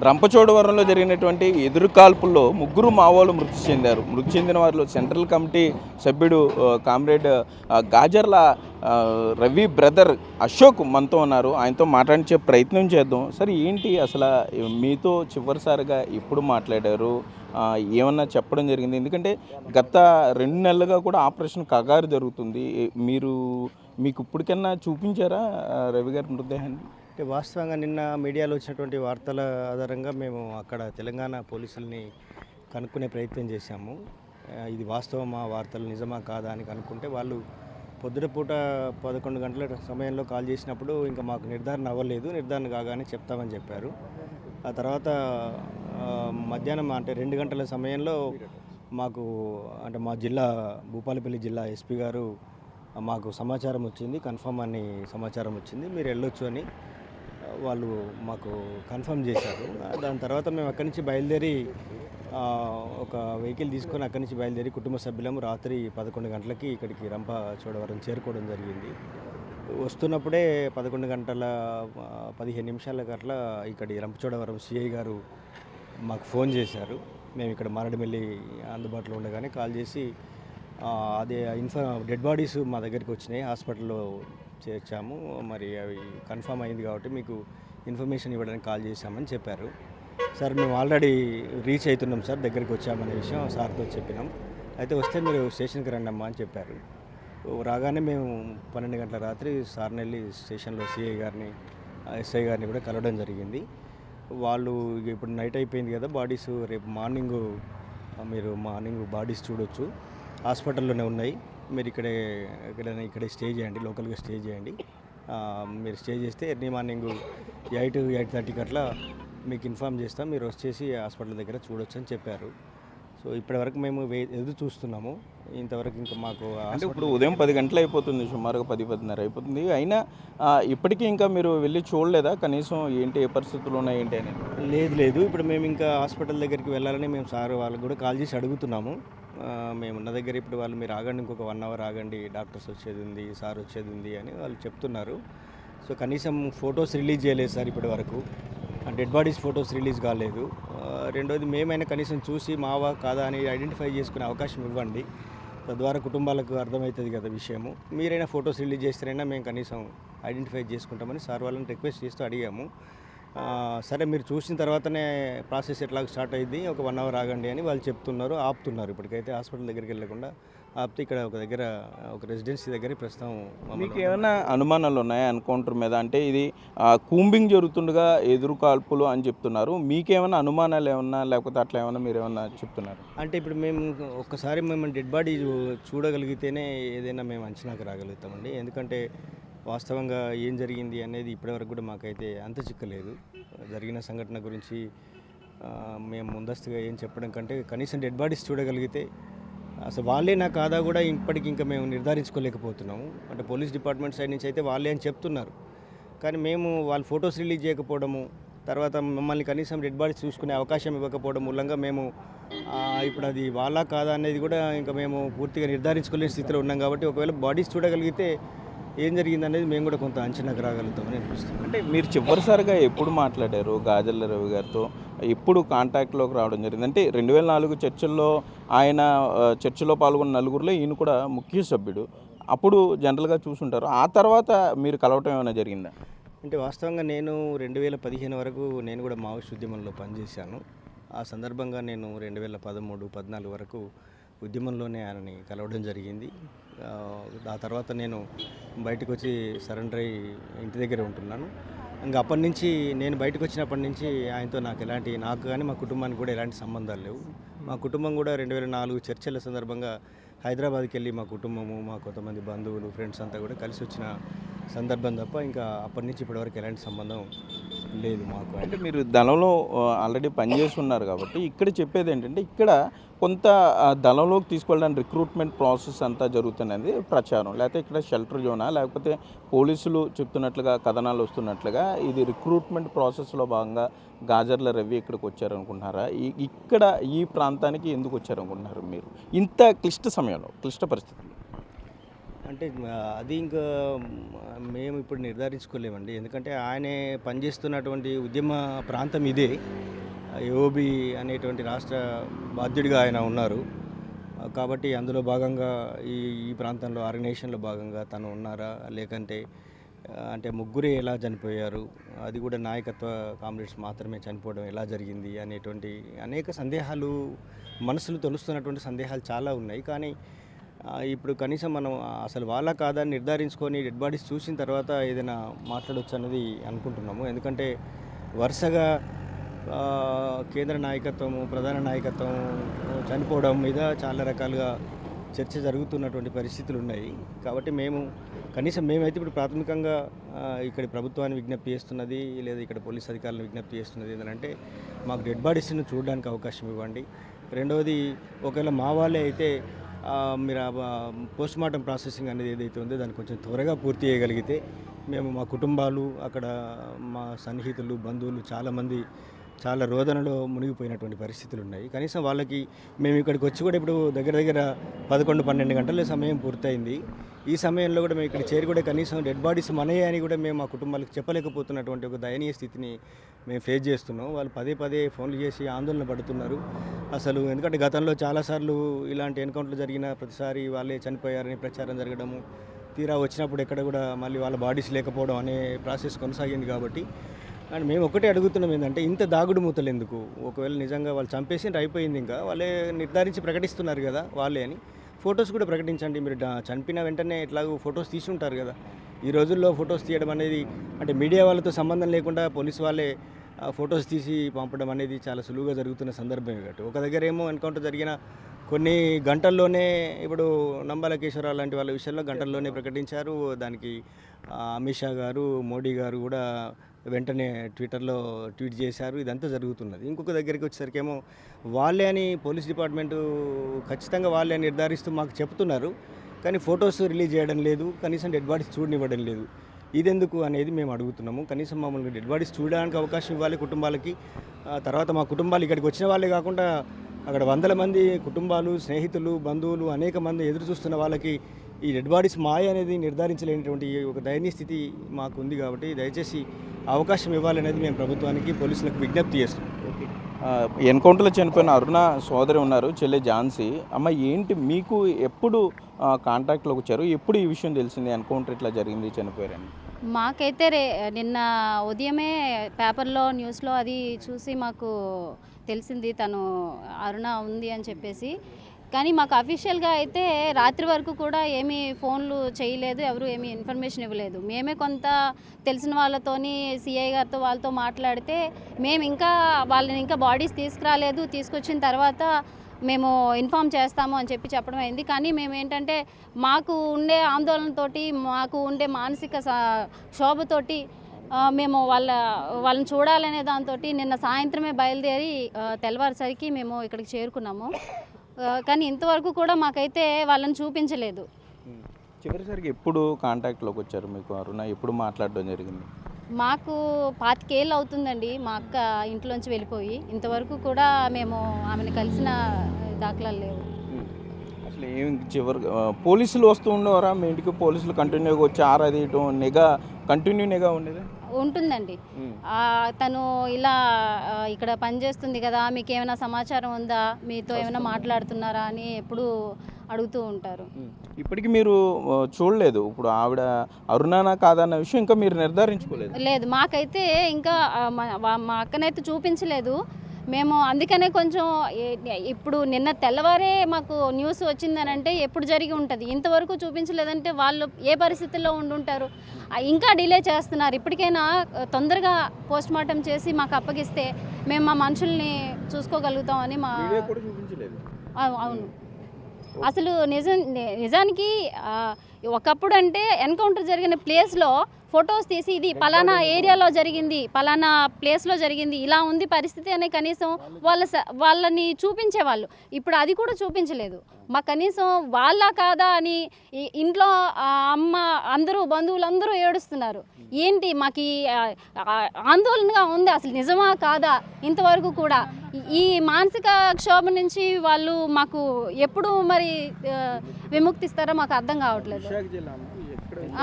రంపచోడవరంలో జరిగినటువంటి ఎదురుకాల్పుల్లో ముగ్గురు మావోలు మృతి చెందారు. మృతి చెందిన వారిలో సెంట్రల్ కమిటీ సభ్యుడు కామ్రేడ్ గాజర్ల రవి బ్రదర్ అశోక్ మనతో ఉన్నారు. ఆయనతో మాట్లాడించే ప్రయత్నం చేద్దాం. సరే, ఏంటి అసలు మీతో చివరిసారిగా ఎప్పుడు మాట్లాడారు, ఏమన్నా చెప్పడం జరిగింది? ఎందుకంటే గత 2 నెలలుగా కూడా ఆపరేషన్ కగారు జరుగుతుంది. మీకు ఇప్పటికన్నా చూపించారా రవి గారి మృతదేహాన్ని? అంటే వాస్తవంగా నిన్న మీడియాలో వచ్చినటువంటి వార్తల ఆధారంగా మేము అక్కడ తెలంగాణ పోలీసుల్ని కనుక్కునే ప్రయత్నం చేశాము. ఇది వాస్తవమా, వార్తలు నిజమా కాదా అని కనుక్కుంటే వాళ్ళు పొద్దుటపూట 11 గంటల సమయంలో కాల్ చేసినప్పుడు ఇంకా మాకు నిర్ధారణ అవ్వలేదు, నిర్ధారణ కాగానే చెప్తామని చెప్పారు. ఆ తర్వాత మధ్యాహ్నం అంటే 2 గంటల సమయంలో మాకు అంటే మా జిల్లా భూపాలపల్లి జిల్లా ఎస్పీ గారు మాకు సమాచారం వచ్చింది, కన్ఫర్మ్ అని సమాచారం వచ్చింది, మీరు వెళ్ళొచ్చు అని వాళ్ళు మాకు కన్ఫర్మ్ చేశారు. దాని తర్వాత మేము అక్కడి నుంచి బయలుదేరి ఒక వెహికల్ తీసుకొని అక్కడి నుంచి బయలుదేరి కుటుంబ సభ్యులము రాత్రి 11 గంటలకి ఇక్కడికి రంపచోడవరం చేరుకోవడం జరిగింది. వస్తున్నప్పుడే 11 గంటల 15 నిమిషాలకు అట్లా ఇక్కడి రంపచోడవరం సిఐ గారు మాకు ఫోన్ చేశారు. మేము ఇక్కడ మారడిమెల్లి అందుబాటులో ఉండగానే కాల్ చేసి అదే డెడ్ బాడీస్ మా దగ్గరికి వచ్చినాయి, హాస్పిటల్లో చేర్చాము, మరి అవి కన్ఫర్మ్ అయింది కాబట్టి మీకు ఇన్ఫర్మేషన్ ఇవ్వడానికి కాల్ చేశామని చెప్పారు. సార్, మేము ఆల్రెడీ రీచ్ అవుతున్నాం సార్, దగ్గరికి వచ్చామనే విషయం సార్తో చెప్పినాం. అయితే వస్తే మీరు స్టేషన్కి రండి అమ్మా అని చెప్పారు. రాగానే మేము 12 గంటల రాత్రి సార్ని వెళ్ళి స్టేషన్లో సిఐ గారిని ఎస్ఐ గారిని కూడా కలవడం జరిగింది. వాళ్ళు ఇప్పుడు నైట్ అయిపోయింది కదా, బాడీస్ రేపు మీరు మార్నింగ్ బాడీస్ చూడొచ్చు, హాస్పిటల్లోనే ఉన్నాయి, మీరు ఇక్కడే స్టే చేయండి, లోకల్గా స్టే చేయండి, మీరు స్టే చేస్తే ఎర్లీ మార్నింగ్ 8-8:30కి అట్లా మీకు ఇన్ఫామ్ చేస్తాం, మీరు వచ్చేసి హాస్పిటల్ దగ్గర చూడొచ్చు అని చెప్పారు. సో ఇప్పటివరకు మేము ఎదురు చూస్తున్నాము. ఇంతవరకు ఇంకా మాకు అంటే ఇప్పుడు ఉదయం 10 గంటలు అయిపోతుంది, సుమారుగా 10-10:30 అయిపోతుంది. అయినా ఇప్పటికీ ఇంకా మీరు వెళ్ళి చూడలేదా కనీసం ఏంటి, ఏ పరిస్థితులు ఉన్నాయి ఏంటి అని? లేదు, ఇప్పుడు మేము ఇంకా హాస్పిటల్ దగ్గరికి వెళ్ళాలని మేము సార్ వాళ్ళకి కూడా కాల్ చేసి అడుగుతున్నాము. మేము ఉన్న దగ్గర ఇప్పుడు వాళ్ళు మీరు ఆగండి, ఇంకొక 1 అవర్ ఆగండి, డాక్టర్స్ వచ్చేది ఉంది, సార్ వచ్చేది ఉంది అని వాళ్ళు చెప్తున్నారు. సో కనీసం ఫొటోస్ రిలీజ్ చేయలేదు సార్ ఇప్పటి వరకు, డెడ్ బాడీస్ ఫొటోస్ రిలీజ్ కాలేదు. రెండోది మేమైనా కనీసం చూసి మావా కాదా అని ఐడెంటిఫై చేసుకునే అవకాశం ఇవ్వండి, తద్వారా కుటుంబాలకు అర్థమవుతుంది కదా విషయము. మీరైనా ఫొటోస్ రిలీజ్ చేస్తేనైనా మేము కనీసం ఐడెంటిఫై చేసుకుంటామని సార్ వాళ్ళని రిక్వెస్ట్ చేస్తూ అడిగాము. సరే, మీరు చూసిన తర్వాతనే ప్రాసెస్ ఎట్లా స్టార్ట్ అయ్యింది, ఒక 1 అవర్ ఆగండి అని వాళ్ళు చెప్తున్నారు, ఆపుతున్నారు. ఇప్పటికైతే హాస్పిటల్ దగ్గరికి వెళ్ళకుండా ఆపితే ఇక్కడ ఒక రెసిడెన్సీ దగ్గర ప్రస్తుతం. మీకు ఏమైనా అనుమానాలు ఉన్నాయా ఎన్కౌంటర్ మీద? అంటే ఇది కూంబింగ్ జరుగుతుండగా ఎదురు కాల్పులు అని చెప్తున్నారు, మీకేమైనా అనుమానాలు ఏమన్నా, లేకపోతే అట్లా ఏమన్నా మీరు ఏమన్నా చెప్తున్నారు? అంటే ఇప్పుడు మేము ఒక్కసారి డెడ్ బాడీ చూడగలిగితేనే ఏదైనా మేము అంచనాకు రాగలుగుతామండి. ఎందుకంటే వాస్తవంగా ఏం జరిగింది అనేది ఇప్పటివరకు కూడా మాకైతే అంత చిక్కలేదు. జరిగిన సంఘటన గురించి మేము ముందస్తుగా ఏం చెప్పడం కంటే కనీసం డెడ్ బాడీస్ చూడగలిగితే అసలు వాళ్ళేనా కాదా కూడా ఇంకా మేము నిర్ధారించుకోలేకపోతున్నాము. అంటే పోలీస్ డిపార్ట్మెంట్ సైడ్ నుంచి అయితే వాళ్ళే అని చెప్తున్నారు, కానీ మేము వాళ్ళు ఫొటోస్ రిలీజ్ చేయకపోవడము, తర్వాత మమ్మల్ని కనీసం డెడ్ బాడీస్ చూసుకునే అవకాశం ఇవ్వకపోవడం మూలంగా మేము ఇప్పుడు అది వాళ్ళా కాదా అనేది కూడా ఇంకా మేము పూర్తిగా నిర్ధారించుకోలేని స్థితిలో ఉన్నాం. కాబట్టి ఒకవేళ బాడీస్ చూడగలిగితే ఏం జరిగింది అనేది మేము కూడా కొంత అంచనాకు రాగలుగుతామని అనిపిస్తుంది. అంటే మీరు చివరిసారిగా ఎప్పుడు మాట్లాడారు గాజర్ల రవి గారితో, ఎప్పుడు కాంటాక్ట్లోకి రావడం జరిగింది? అంటే 2004 చర్చల్లో ఆయన చర్చలో పాల్గొన్న నలుగురిలో ఈయన కూడా ముఖ్య సభ్యుడు, అప్పుడు జనరల్గా చూసుంటారు. ఆ తర్వాత మీరు కలవటం ఏమైనా జరిగిందా? అంటే వాస్తవంగా నేను 2015 వరకు నేను కూడా మావోయిస్ట్ ఉద్యమంలో పనిచేశాను. ఆ సందర్భంగా నేను 2013-14 వరకు ఉద్యమంలోనే ఆయనని కలవడం జరిగింది. ఆ తర్వాత నేను బయటకు వచ్చి సరెండర్ అయ్యి ఇంటి దగ్గర ఉంటున్నాను. ఇంకా అప్పటి నుంచి నేను బయటకు వచ్చినప్పటి నుంచి ఆయనతో నాకు కానీ మా కుటుంబానికి కూడా ఎలాంటి సంబంధాలు లేవు. మా కుటుంబం కూడా 2004 చర్చల సందర్భంగా హైదరాబాద్కి వెళ్ళి మా కుటుంబము, మా కొంతమంది బంధువులు, ఫ్రెండ్స్ అంతా కూడా కలిసి వచ్చిన సందర్భం తప్ప ఇంకా అప్పటి నుంచి ఇప్పటివరకు ఎలాంటి సంబంధం లేదు మాకు. అంటే మీరు దళంలో ఆల్రెడీ పనిచేసి ఉన్నారు కాబట్టి ఇక్కడ చెప్పేది ఏంటంటే, ఇక్కడ కొంత దళంలోకి తీసుకెళ్ళడానికి రిక్రూట్మెంట్ ప్రాసెస్ అంతా జరుగుతున్నది ప్రచారం, లేకపోతే ఇక్కడ షెల్టర్ జోనా, లేకపోతే పోలీసులు చెప్తున్నట్లుగా కథనాలు వస్తున్నట్లుగా ఇది రిక్రూట్మెంట్ ప్రాసెస్లో భాగంగా గాజర్ల రవి ఇక్కడికి వచ్చారనుకుంటున్నారా? ఇక్కడ ఈ ప్రాంతానికి ఎందుకు వచ్చారనుకుంటున్నారు మీరు ఇంత క్లిష్ట సమయంలో, క్లిష్ట పరిస్థితుల్లో? అంటే అది ఇంకా మేము ఇప్పుడు నిర్ధారించుకోలేమండి. ఎందుకంటే ఆయనే పనిచేస్తున్నటువంటి ఉద్యమ ప్రాంతం ఇదే. ఏఓబి అనేటువంటి రాష్ట్ర బాధ్యుడిగా ఆయన ఉన్నారు. కాబట్టి అందులో భాగంగా ఈ ఈ ప్రాంతంలో ఆర్గనైజేషన్లో భాగంగా తను ఉన్నారా, లేకంటే అంటే ముగ్గురే ఎలా చనిపోయారు, అది కూడా నాయకత్వ కామ్రేడ్స్ మాత్రమే చనిపోవడం ఎలా జరిగింది అనేటువంటి అనేక సందేహాలు, మనసులు తొలుస్తున్నటువంటి సందేహాలు చాలా ఉన్నాయి. కానీ ఇప్పుడు కనీసం మనం అసలు వాళ్ళ కాదని నిర్ధారించుకొని డెడ్ బాడీస్ చూసిన తర్వాత ఏదైనా మాట్లాడవచ్చు అన్నది అనుకుంటున్నాము. ఎందుకంటే వరుసగా కేంద్ర నాయకత్వము, ప్రధాన నాయకత్వం చనిపోవడం మీద చాలా రకాలుగా చర్చ జరుగుతున్నటువంటి పరిస్థితులు ఉన్నాయి. కాబట్టి కనీసం మేమైతే ఇప్పుడు ప్రాథమికంగా ఇక్కడి ప్రభుత్వాన్ని విజ్ఞప్తి చేస్తున్నది, లేదా ఇక్కడ పోలీస్ అధికారులను విజ్ఞప్తి చేస్తున్నది ఏంటంటే మాకు డెడ్ బాడీస్ని చూడడానికి అవకాశం ఇవ్వండి. రెండవది, ఒకవేళ మా వాళ్ళే అయితే మీరు పోస్ట్ మార్టం ప్రాసెసింగ్ అనేది ఏదైతే ఉందో దాన్ని కొంచెం త్వరగా పూర్తి చేయగలిగితే మేము, మా కుటుంబాలు, అక్కడ మా సన్నిహితులు, బంధువులు చాలామంది చాలా రోదనలో మునిగిపోయినటువంటి పరిస్థితులు ఉన్నాయి. కనీసం వాళ్ళకి మేము ఇక్కడికి వచ్చి కూడా ఇప్పుడు దగ్గర దగ్గర 11-12 గంటల సమయం పూర్తయింది. ఈ సమయంలో కూడా మేము ఇక్కడ చేరి కూడా కనీసం డెడ్ బాడీస్ మనయే అని కూడా మేము మా కుటుంబాలకు చెప్పలేకపోతున్నటువంటి ఒక దయనీయ స్థితిని మేము ఫేస్ చేస్తున్నాం. వాళ్ళు పదే పదే ఫోన్లు చేసి ఆందోళన పడుతున్నారు. అసలు ఎందుకంటే గతంలో చాలాసార్లు ఇలాంటి ఎన్కౌంటర్లు జరిగిన ప్రతిసారి వాళ్ళే చనిపోయారని ప్రచారం జరగడము, తీరా వచ్చినప్పుడు ఎక్కడ కూడా మళ్ళీ వాళ్ళ బాడీస్ లేకపోవడం అనే ప్రాసెస్ కొనసాగింది. కాబట్టి అండ్ మేము ఒకటే అడుగుతున్నాం ఏంటంటే ఇంత దాగుడు మూతలు ఎందుకు? ఒకవేళ నిజంగా వాళ్ళు చంపేసి అయిపోయింది, ఇంకా వాళ్ళే నిర్ధారించి ప్రకటిస్తున్నారు కదా వాళ్ళే అని, ఫొటోస్ కూడా ప్రకటించండి. మీరు చనిపోయిన వెంటనే ఎట్లాగో ఫొటోస్ తీసి ఉంటారు కదా. ఈ రోజుల్లో ఫొటోస్ తీయడం అనేది అంటే మీడియా వాళ్ళతో సంబంధం లేకుండా పోలీసు వాళ్ళే ఫొటోస్ తీసి పంపడం అనేది చాలా సులువుగా జరుగుతున్న సందర్భమే. కాబట్టి ఒక దగ్గర ఏమో ఎన్కౌంటర్ జరిగిన కొన్ని గంటల్లోనే ఇప్పుడు నంబాల కేశవరావు లాంటి వాళ్ళ విషయంలో గంటల్లోనే ప్రకటించారు. దానికి అమిత్ షా గారు, మోడీ గారు కూడా వెంటనే ట్విట్టర్లో ట్వీట్ చేశారు. ఇదంతా జరుగుతున్నది. ఇంకొక దగ్గరికి వచ్చేసరికేమో వాళ్ళే అని పోలీస్ డిపార్ట్మెంటు ఖచ్చితంగా వాళ్ళే అని నిర్ధారిస్తూ మాకు చెప్తున్నారు. కానీ ఫొటోస్ రిలీజ్ చేయడం లేదు, కనీసం డెడ్ బాడీస్ చూడనివ్వడం లేదు. ఇదెందుకు అనేది మేము అడుగుతున్నాము. కనీసం మమ్మల్ని డెడ్ బాడీస్ చూడడానికి అవకాశం ఇవ్వాలి కుటుంబాలకి. తర్వాత మా కుటుంబాలు ఇక్కడికి వచ్చిన వాళ్ళే కాకుండా అక్కడ వందల మంది కుటుంబాలు, స్నేహితులు, బంధువులు అనేక మంది ఎదురు చూస్తున్న వాళ్ళకి ఈ డెడ్ బాడీస్ మాయ అనేది నిర్ధారించలేనటువంటి ఒక దయనీయ స్థితి మాకు ఉంది. కాబట్టి దయచేసి అవకాశం ఇవ్వాలనేది మేము ప్రభుత్వానికి, పోలీసులకు విజ్ఞప్తి చేస్తున్నాం. ఎన్కౌంటర్లో చనిపోయిన అరుణ సోదరి ఉన్నారు, చెల్లె ఝాన్సీ. అమ్మ, ఏంటి మీకు ఎప్పుడు కాంటాక్ట్లోకి వచ్చారు? ఎప్పుడు ఈ విషయం తెలిసింది ఎన్కౌంటర్ ఇట్లా జరిగింది, చనిపోయారని? మాకైతే నిన్న ఉదయమే పేపర్లో, న్యూస్లో అది చూసి మాకు తెలిసింది తను అరుణ ఉంది అని చెప్పేసి. కానీ మాకు అఫీషియల్గా అయితే రాత్రి వరకు కూడా ఏమీ ఫోన్లు చేయలేదు, ఎవరు ఏమీ ఇన్ఫర్మేషన్ ఇవ్వలేదు. మేమే కొంత తెలిసిన వాళ్ళతోని, సిఐ గారితో వాళ్ళతో మాట్లాడితే మేము వాళ్ళని ఇంకా బాడీస్ తీసుకురాలేదు, తీసుకొచ్చిన తర్వాత మేము ఇన్ఫామ్ చేస్తాము అని చెప్పడం అయింది. కానీ మేము ఏంటంటే మాకు ఉండే ఆందోళనతోటి, మాకు ఉండే మానసిక క్షోభతోటి మేము వాళ్ళని చూడాలనే దాంతో నిన్న సాయంత్రమే బయలుదేరి తెల్లవారుసరికి మేము ఇక్కడికి చేరుకున్నాము. కానీ ఇంతవరకు కూడా మాకైతే వాళ్ళని చూపించలేదు. చివరిసరికి ఎప్పుడు కాంటాక్ట్లోకి వచ్చారు మీకు అరుణ? ఎప్పుడు మాట్లాడడం జరిగింది? మాకు 25 ఏళ్ళు అవుతుందండి మా అక్క ఇంట్లోంచి వెళ్ళిపోయి. ఇంతవరకు కూడా మేము ఆమెను కలిసిన దాఖలాలు లేవు. అసలు ఏం పోలీసులు వస్తూ ఉండేవారా మీ ఇంటికి? పోలీసులు కంటిన్యూగా వచ్చి ఆరాధీయటం, కంటిన్యూ నిఘా ఉండేది ఉంటుందండి. తను ఇలా ఇక్కడ పనిచేస్తుంది కదా, మీకు ఏమైనా సమాచారం ఉందా, మీతో ఏమైనా మాట్లాడుతున్నారా అని ఎప్పుడు అడుగుతూ ఉంటారు. ఇప్పటికి మీరు చూడలేదు, ఇప్పుడు ఆవిడ అరుణానా కాదన్న విషయం ఇంకా మీరు నిర్ధారించుకోలేదు? లేదు, మాకైతే ఇంకా మా అక్కనైతే చూపించలేదు. మేము అందుకనే కొంచెం ఇప్పుడు నిన్న తెల్లవారే మాకు న్యూస్ వచ్చిందని అంటే ఎప్పుడు జరిగి ఉంటుంది, ఇంతవరకు చూపించలేదంటే వాళ్ళు ఏ పరిస్థితుల్లో ఉండుంటారు. ఇంకా డిలే చేస్తున్నారు. ఇప్పటికైనా తొందరగా పోస్ట్ మార్టం చేసి మాకు అప్పగిస్తే మేము మా మనుషుల్ని చూసుకోగలుగుతామని అవును. అసలు నిజానికి ఒకప్పుడు అంటే ఎన్కౌంటర్ జరిగిన ప్లేస్లో ఫొటోస్ తీసి ఇది పలానా ఏరియాలో జరిగింది, పలానా ప్లేస్లో జరిగింది, ఇలా ఉంది పరిస్థితి అని కనీసం వాళ్ళని చూపించేవాళ్ళు. ఇప్పుడు అది కూడా చూపించలేదు. మా కనీసం వాళ్ళ కాదా అని ఇంట్లో అమ్మ, అందరూ బంధువులందరూ ఏడుస్తున్నారు. ఏంటి మాకు ఆందోళనగా ఉంది, అసలు నిజమా కాదా ఇంతవరకు కూడా. ఈ మానసిక క్షోభ నుంచి వాళ్ళు మాకు ఎప్పుడు మరి విముక్తిస్తారో మాకు అర్థం కావట్లేదు.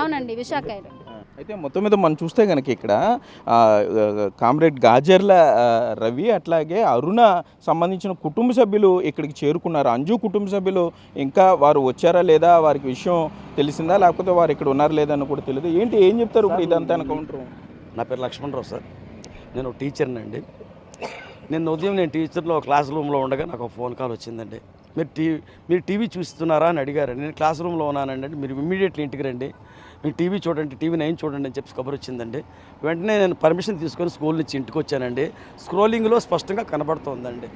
అవునండి, విశాఖ. అయితే మొత్తం మీద మనం చూస్తే కనుక ఇక్కడ కామ్రేడ్ గాజర్ల రవి అట్లాగే అరుణ సంబంధించిన కుటుంబ సభ్యులు ఇక్కడికి చేరుకున్నారు. అంజు కుటుంబ సభ్యులు ఇంకా వారు వచ్చారా లేదా, వారికి విషయం తెలిసిందా, లేకపోతే వారు ఇక్కడ ఉన్నారా లేదా అని కూడా తెలియదు. ఏం చెప్తారు ఇప్పుడు ఇదంతా కౌంటర్? నా పేరు లక్ష్మణరావు సార్, నేను టీచర్ని అండి. నేను ఉదయం టీచర్లో క్లాస్ రూమ్లో ఉండగా నాకు ఒక ఫోన్ కాల్ వచ్చిందండి. మీరు టీవీ చూస్తున్నారా అని అడిగారండి. నేను క్లాస్ రూమ్లో ఉన్నానండి. అంటే మీరు ఇమ్మీడియట్లీ ఇంటికి రండి, మీరు టీవీ చూడండి, టీవీ 9 చూడండి అని చెప్పి కబురు వచ్చిందండి. వెంటనే నేను పర్మిషన్ తీసుకొని స్కూల్ నుంచి ఇంటికి వచ్చానండి. స్క్రోలింగ్లో స్పష్టంగా కనబడుతోందండి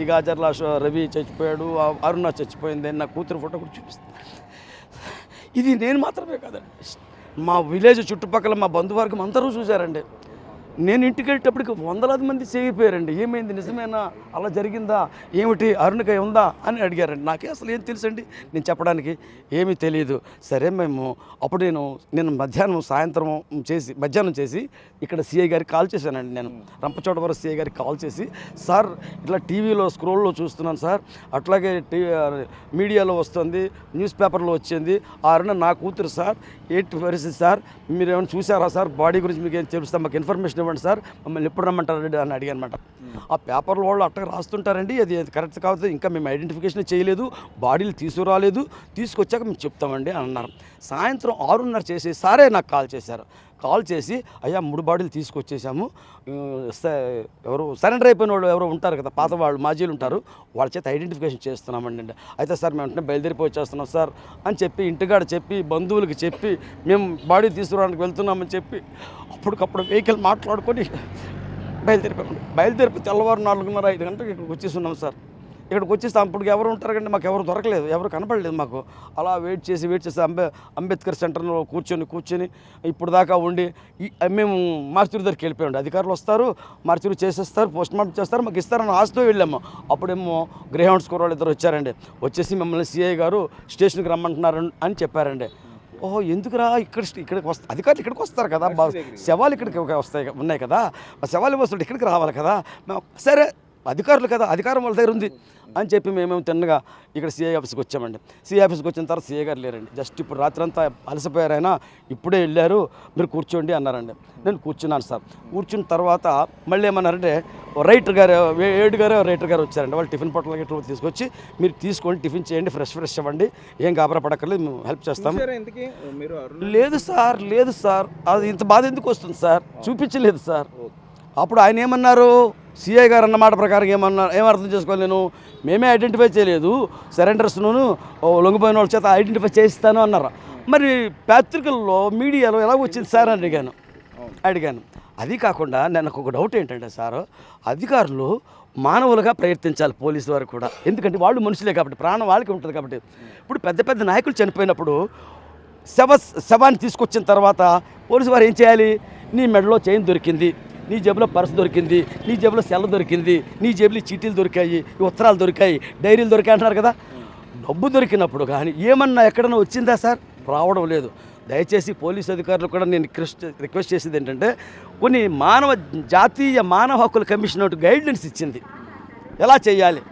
ఈ గాజర్ల రవి చచ్చిపోయాడు, అరుణ చచ్చిపోయింది, నా కూతురు ఫోటో కూడా చూపిస్తుంది. ఇది నేను మాత్రమే కాదండి, మా విలేజ్ చుట్టుపక్కల మా బంధువర్గం అందరూ చూశారండి. నేను ఇంటికి వెళ్ళేటప్పటికి వందలాది మంది చేయిపోయారండి. ఏమైంది, నిజమేనా, అలా జరిగిందా, ఏమిటి, అరుణకాయ ఉందా అని అడిగారండి. నాకే అసలు ఏం తెలుసండి, నేను చెప్పడానికి ఏమీ తెలియదు. సరే మేము అప్పుడు నేను మధ్యాహ్నం చేసి ఇక్కడ సిఐ గారికి కాల్ చేశానండి. నేను రంపచోడవరం సిఐ గారికి కాల్ చేసి, సార్ ఇట్లా టీవీలో స్క్రోల్లో చూస్తున్నాను సార్, అట్లాగే మీడియాలో వస్తుంది, న్యూస్ పేపర్లో వచ్చింది, ఆ అరుణ నా కూతురు సార్, ఏంటి పరిస్థితి సార్, మీరు ఏమైనా చూసారా సార్, బాడీ గురించి మీకు ఏం తెలుస్తా, మాకు ఇన్ఫర్మేషన్ ఇవ్వండి సార్, మమ్మల్ని ఎప్పుడు రమ్మంటారు అని అడిగాను అనమాట. ఆ పేపర్లో వాళ్ళు అట్టగా రాస్తుంటారండి, అది కరెక్ట్ కావచ్చు, ఇంకా మేము ఐడెంటిఫికేషన్ చేయలేదు, బాడీలు తీసుకురాలేదు, తీసుకొచ్చాక మేము చెప్తామండి అని అన్నారు. సాయంత్రం 6:30 చేసి సారే నాకు కాల్ చేసి అయ్యా 3 బాడీలు తీసుకొచ్చేసాము, ఎవరు సరెండర్ అయిపోయిన వాళ్ళు ఎవరో ఉంటారు కదా, పాత వాళ్ళు మాజీలు ఉంటారు, వాళ్ళ చేత ఐడెంటిఫికేషన్ చేస్తున్నామండి. అయితే సార్ మేము వెంటనే బయలుదేరిపోయి వచ్చేస్తున్నాం సార్ అని చెప్పి ఇంటికాడ చెప్పి బంధువులకి చెప్పి మేము బాడీ తీసుకురావడానికి వెళ్తున్నామని చెప్పి అప్పటికప్పుడు వెహికల్ మాట్లాడుకొని బయలుదేరిపోయి తెల్లవారు 4:30-5 గంటలకు ఇక్కడికి వచ్చేస్తున్నాం సార్. ఇక్కడికి వచ్చేసి అప్పుడు ఎవరు ఉంటారు కంటే మాకు ఎవరు దొరకలేదు, ఎవరు కనపడలేదు మాకు. అలా వెయిట్ చేసి అంబేద్కర్ సెంటర్లో కూర్చొని ఇప్పుడు దాకా ఉండి మేము మార్చూరు దగ్గరికి వెళ్ళిపోయాం. అధికారులు వస్తారు, మార్చూరు చేసేస్తారు, పోస్ట్ మార్టం చేస్తారు, మాకు ఇస్తారని ఆశతో వెళ్ళాము. అప్పుడేమో గ్రేహౌండ్స్ వాళ్ళు ఇద్దరు వచ్చారండి, వచ్చేసి మిమ్మల్ని సిఐ గారు స్టేషన్కి రమ్మంటున్నారు అని చెప్పారండి. ఓహో ఎందుకురా, ఇక్కడికి అధికారులు ఇక్కడికి వస్తారు కదా, శవాలు ఇక్కడికి ఉన్నాయి కదా, శవాలు వస్తుంటే ఇక్కడికి రావాలి కదా, సరే అధికారులు కదా, అధికారం వాళ్ళ దగ్గర ఉంది అని చెప్పి మేమేమో తిన్నగా ఇక్కడ సిఐ ఆఫీస్కి వచ్చామండి. సిఐ ఆఫీస్కి వచ్చిన తర్వాత సిఐ గారు లేరండి. జస్ట్ ఇప్పుడు రాత్రంతా అలసిపోయారు, ఆయన ఇప్పుడే వెళ్ళారు, మీరు కూర్చోండి అన్నారండి. నేను కూర్చున్నాను సార్. కూర్చున్న తర్వాత మళ్ళీ ఏమన్నారంటే రైటర్ గారు రైటర్ గారు వచ్చారండి. వాళ్ళు టిఫిన్ పొట్టలు గట్ల తీసుకొచ్చి మీరు తీసుకోండి, టిఫిన్ చేయండి, ఫ్రెష్ అవ్వండి, ఏం గాబరా పడక్కర్లేదు, మేము హెల్ప్ చేస్తాం. లేదు సార్ అది ఇంత బాధ ఎందుకు వస్తుంది సార్, చూపించలేదు సార్. అప్పుడు ఆయన ఏమన్నారు, సిఐ గారు అన్నమాట ప్రకారం ఏం అర్థం చేసుకోవాలి, నేను మేమే ఐడెంటిఫై చేయలేదు, సరెండర్స్ను లొంగిపోయిన వాళ్ళ చేత ఐడెంటిఫై చేయిస్తాను అన్నారు. మరి పత్రికల్లో మీడియాలో ఎలా వచ్చింది సార్ అని అడిగాను. అది కాకుండా నాకు ఒక డౌట్ ఏంటంటే సార్, అధికారులు మానవులుగా ప్రయత్నించాలి, పోలీసు వారు కూడా, ఎందుకంటే వాళ్ళు మనుషులే కాబట్టి, ప్రాణం వాళ్ళకి ఉంటుంది కాబట్టి. ఇప్పుడు పెద్ద నాయకులు చనిపోయినప్పుడు శవాన్ని తీసుకొచ్చిన తర్వాత పోలీసు వారు ఏం చేయాలి, నీ మెడలో చైన్ దొరికింది, నీ జేబులో పర్సు దొరికింది, నీ జేబులో సెల్ల దొరికింది, నీ జేబులో చీటీలు దొరికాయి, ఉత్తరాలు దొరికాయి, డైరీలు దొరికాయి అంటున్నారు కదా, డబ్బు దొరికినప్పుడు కానీ ఏమన్నా ఎక్కడన్నా వచ్చిందా సార్, రావడం లేదు. దయచేసి పోలీసు అధికారులు కూడా నేను రిక్వెస్ట్ చేసేది ఏంటంటే, కొన్ని జాతీయ మానవ హక్కుల కమిషన్ ఒకటి గైడ్లైన్స్ ఇచ్చింది ఎలా చేయాలి,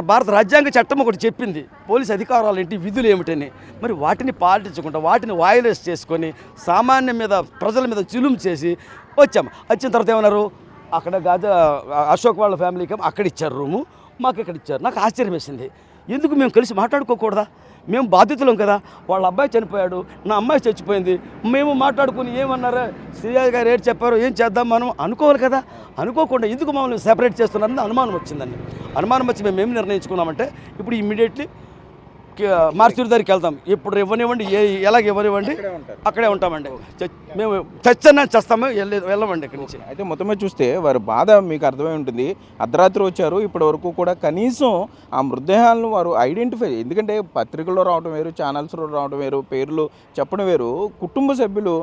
భారత రాజ్యాంగ చట్టం ఒకటి చెప్పింది పోలీసు అధికారాలు ఏంటి, విధులు ఏమిటని. మరి వాటిని పాటించకుండా వాటిని వాయిలేట్ చేసుకొని ప్రజల మీద జులుం చేసి వచ్చిన తర్వాత ఏమన్నారు, అక్కడ అశోక్ వాళ్ళ ఫ్యామిలీకి అక్కడ ఇచ్చారు రూము, మాకు ఇక్కడ ఇచ్చారు. నాకు ఆశ్చర్యం వేసింది, ఎందుకు మేము కలిసి మాట్లాడుకోకూడదా, మేము బాధితులం కదా, వాళ్ళ అబ్బాయి చనిపోయాడు, నా అమ్మాయి చచ్చిపోయింది, మేము మాట్లాడుకుని ఏమన్నారో సిఐ గారు ఏం చెప్పారో ఏం చేద్దాం మనం అనుకోవాలి కదా, అనుకోకుండా ఎందుకు మమ్మల్ని సెపరేట్ చేస్తున్నారని అనుమానం వచ్చిందండి. అనుమానం వచ్చి మేము ఏం నిర్ణయించుకున్నామంటే, ఇప్పుడు ఇమ్మీడియట్లీ మార్చూరు దగ్గరికి వెళ్తాం. ఇప్పుడు ఇవ్వనివ్వండి, ఎలాగ ఇవ్వనివ్వండి, అక్కడే ఉంటామండి. మేము చేస్తాము, వెళ్ళమండి ఇక్కడి నుంచి. అయితే మొత్తం మీద చూస్తే వారి బాధ మీకు అర్థమై ఉంటుంది. అర్ధరాత్రి వచ్చారు, ఇప్పటి వరకు కూడా కనీసం ఆ మృతదేహాలను వారు ఐడెంటిఫై, ఎందుకంటే పత్రికల్లో రావడం వేరు, ఛానల్స్లో రావడం వేరు, పేర్లు చెప్పడం వేరు, కుటుంబ సభ్యులు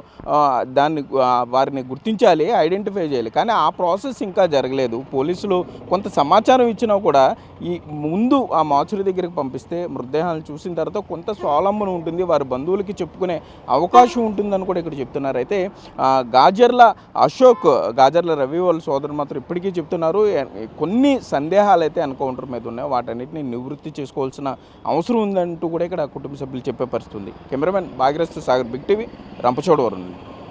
వారిని గుర్తించాలి, ఐడెంటిఫై చేయాలి, కానీ ఆ ప్రాసెస్ ఇంకా జరగలేదు. పోలీసులు కొంత సమాచారం ఇచ్చినా కూడా ఈ ముందు ఆ మార్చురీ దగ్గరికి పంపిస్తే మృతదేహాలను చూసిన తర్వాత కొంత స్వావలంబన ఉంటుంది, వారి బంధువులకి చెప్పుకునే అవకాశం ఉంటుందని కూడా ఇక్కడ చెప్తున్నారు. చెప్తున్నారు. అయితే గాజర్ల అశోక్, గాజర్ల రవి వాళ్ళ సోదరులు మాత్రం ఇప్పటికీ చెప్తున్నారు కొన్ని సందేహాలు అయితే ఎన్కౌంటర్ మీద ఉన్నాయి, వాటన్నిటిని నివృత్తి చేసుకోవాల్సిన అవసరం ఉందంటూ కూడా ఇక్కడ కుటుంబ సభ్యులు చెప్పే పరిస్థితి ఉంది. Cameraman Bhagyarath Sagar, big TV, Rampachodavaram.